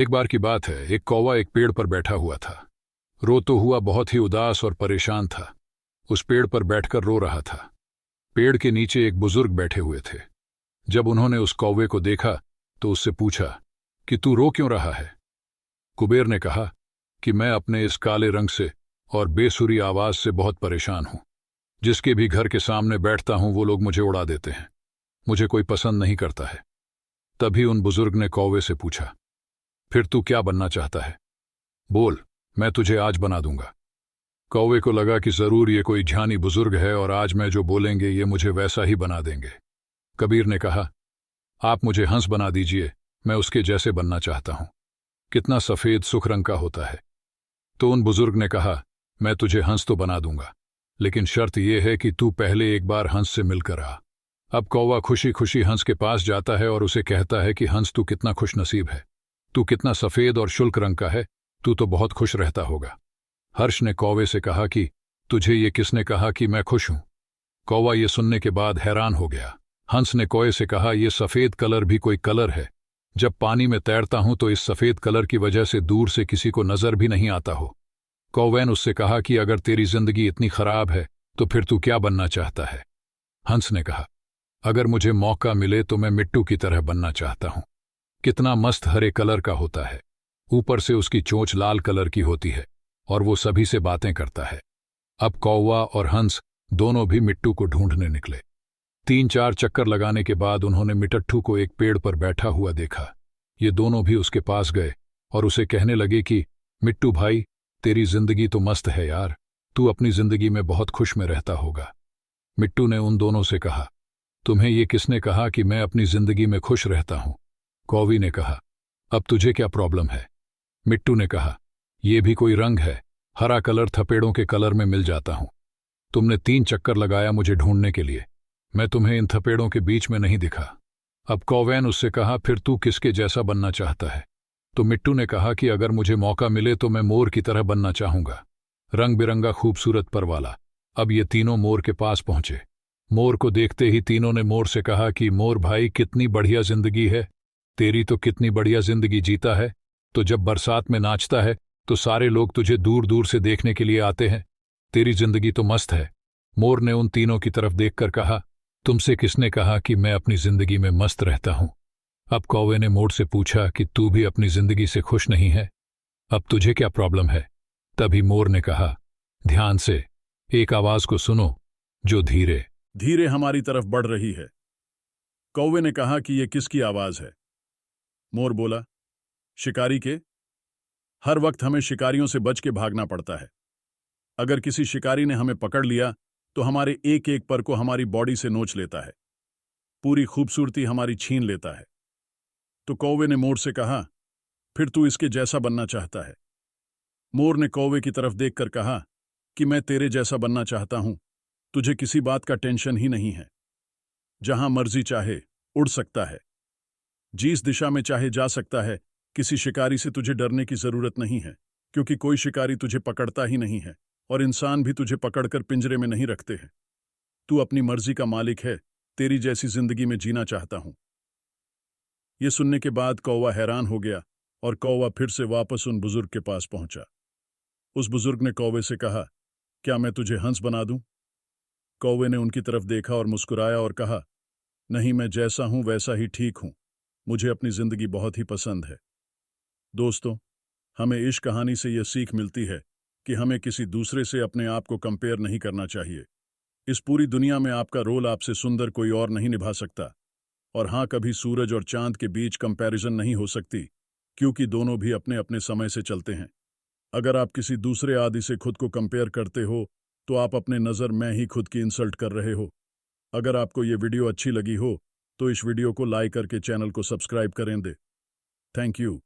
एक बार की बात है, एक कौवा एक पेड़ पर बैठा हुआ था। रोतो हुआ बहुत ही उदास और परेशान था। उस पेड़ पर बैठकर रो रहा था। पेड़ के नीचे एक बुजुर्ग बैठे हुए थे। जब उन्होंने उस कौवे को देखा तो उससे पूछा कि तू रो क्यों रहा है। कुबेर ने कहा कि मैं अपने इस काले रंग से और बेसुरी आवाज से बहुत परेशान हूं। जिसके भी घर के सामने बैठता हूं वो लोग मुझे उड़ा देते हैं। मुझे कोई पसंद नहीं करता है। तभी उन बुजुर्ग ने कौवे से पूछा, फिर तू क्या बनना चाहता है? बोल, मैं तुझे आज बना दूंगा। कौवे को लगा कि जरूर ये कोई ध्यानी बुजुर्ग है और आज मैं जो बोलेंगे ये मुझे वैसा ही बना देंगे। कबीर ने कहा, आप मुझे हंस बना दीजिए, मैं उसके जैसे बनना चाहता हूं। कितना सफेद सुख रंग का होता है। तो उन बुजुर्ग ने कहा, मैं तुझे हंस तो बना दूंगा, लेकिन शर्त यह है कि तू पहले एक बार हंस से मिलकर आ। अब कौवा खुशी खुशी हंस के पास जाता है और उसे कहता है कि हंस, तू कितना खुशनसीब है। तू कितना सफेद और शुष्क रंग का है, तू तो बहुत खुश रहता होगा। हर्ष ने कौवे से कहा कि तुझे ये किसने कहा कि मैं खुश हूं? कौवा ये सुनने के बाद हैरान हो गया। हंस ने कौवे से कहा, यह सफेद कलर भी कोई कलर है? जब पानी में तैरता हूं तो इस सफेद कलर की वजह से दूर से किसी को नजर भी नहीं आता हो। कौवे ने उससे कहा कि अगर तेरी जिंदगी इतनी खराब है तो फिर तू क्या बनना चाहता है? हंस ने कहा, अगर मुझे मौका मिले तो मैं मिट्टू की तरह बनना चाहता हूं। कितना मस्त हरे कलर का होता है, ऊपर से उसकी चोंच लाल कलर की होती है और वो सभी से बातें करता है। अब कौवा और हंस दोनों भी मिट्टू को ढूंढने निकले। 3-4 चक्कर लगाने के बाद उन्होंने मिट्टू को एक पेड़ पर बैठा हुआ देखा। ये दोनों भी उसके पास गए और उसे कहने लगे कि मिट्टू भाई, तेरी जिंदगी तो मस्त है यार, तू अपनी जिंदगी में बहुत खुश में रहता होगा। मिट्टू ने उन दोनों से कहा, तुम्हें ये किसने कहा कि मैं अपनी जिंदगी में खुश रहता हूं? कौवी ने कहा, अब तुझे क्या प्रॉब्लम है? मिट्टू ने कहा, यह भी कोई रंग है? हरा कलर थपेड़ों के कलर में मिल जाता हूं। तुमने 3 चक्कर लगाया मुझे ढूंढने के लिए, मैं तुम्हें इन थपेड़ों के बीच में नहीं दिखा। अब कौवे ने उससे कहा, फिर तू किसके जैसा बनना चाहता है? तो मिट्टू ने कहा कि अगर मुझे मौका मिले तो मैं मोर की तरह बनना चाहूंगा, रंग बिरंगा खूबसूरत पर वाला। अब ये तीनों मोर के पास पहुंचे। मोर को देखते ही तीनों ने मोर से कहा कि मोर भाई, कितनी बढ़िया जिंदगी है तेरी, तो कितनी बढ़िया जिंदगी जीता है। तो जब बरसात में नाचता है तो सारे लोग तुझे दूर दूर से देखने के लिए आते हैं। तेरी जिंदगी तो मस्त है। मोर ने उन तीनों की तरफ देखकर कहा, तुमसे किसने कहा कि मैं अपनी जिंदगी में मस्त रहता हूं? अब कौवे ने मोर से पूछा कि तू भी अपनी जिंदगी से खुश नहीं है? अब तुझे क्या प्रॉब्लम है? तभी मोर ने कहा, ध्यान से एक आवाज को सुनो जो धीरे धीरे हमारी तरफ बढ़ रही है। कौवे ने कहा कि यह किसकी आवाज है? मोर बोला, शिकारी के। हर वक्त हमें शिकारियों से बच के भागना पड़ता है। अगर किसी शिकारी ने हमें पकड़ लिया तो हमारे एक एक पर को हमारी बॉडी से नोच लेता है, पूरी खूबसूरती हमारी छीन लेता है। तो कौवे ने मोर से कहा, फिर तू इसके जैसा बनना चाहता है? मोर ने कौवे की तरफ देखकर कहा कि मैं तेरे जैसा बनना चाहता हूं। तुझे किसी बात का टेंशन ही नहीं है। जहां मर्जी चाहे उड़ सकता है, जिस दिशा में चाहे जा सकता है। किसी शिकारी से तुझे डरने की जरूरत नहीं है, क्योंकि कोई शिकारी तुझे पकड़ता ही नहीं है और इंसान भी तुझे पकड़कर पिंजरे में नहीं रखते हैं। तू अपनी मर्जी का मालिक है। तेरी जैसी जिंदगी में जीना चाहता हूं। यह सुनने के बाद कौवा हैरान हो गया और कौवा फिर से वापस उन बुजुर्ग के पास पहुंचा। उस बुजुर्ग ने कौवे से कहा, क्या मैं तुझे हंस बना दूं? कौवे ने उनकी तरफ देखा और मुस्कुराया और कहा, नहीं, मैं जैसा हूं वैसा ही ठीक हूं। मुझे अपनी जिंदगी बहुत ही पसंद है। दोस्तों, हमें इस कहानी से यह सीख मिलती है कि हमें किसी दूसरे से अपने आप को कंपेयर नहीं करना चाहिए। इस पूरी दुनिया में आपका रोल आपसे सुंदर कोई और नहीं निभा सकता। और हां, कभी सूरज और चांद के बीच कंपैरिजन नहीं हो सकती, क्योंकि दोनों भी अपने अपने समय से चलते हैं। अगर आप किसी दूसरे आदि से खुद को कंपेयर करते हो तो आप अपने नज़र में ही खुद की इंसल्ट कर रहे हो। अगर आपको ये वीडियो अच्छी लगी हो तो इस वीडियो को लाइक करके चैनल को सब्सक्राइब करें दे। Thank you.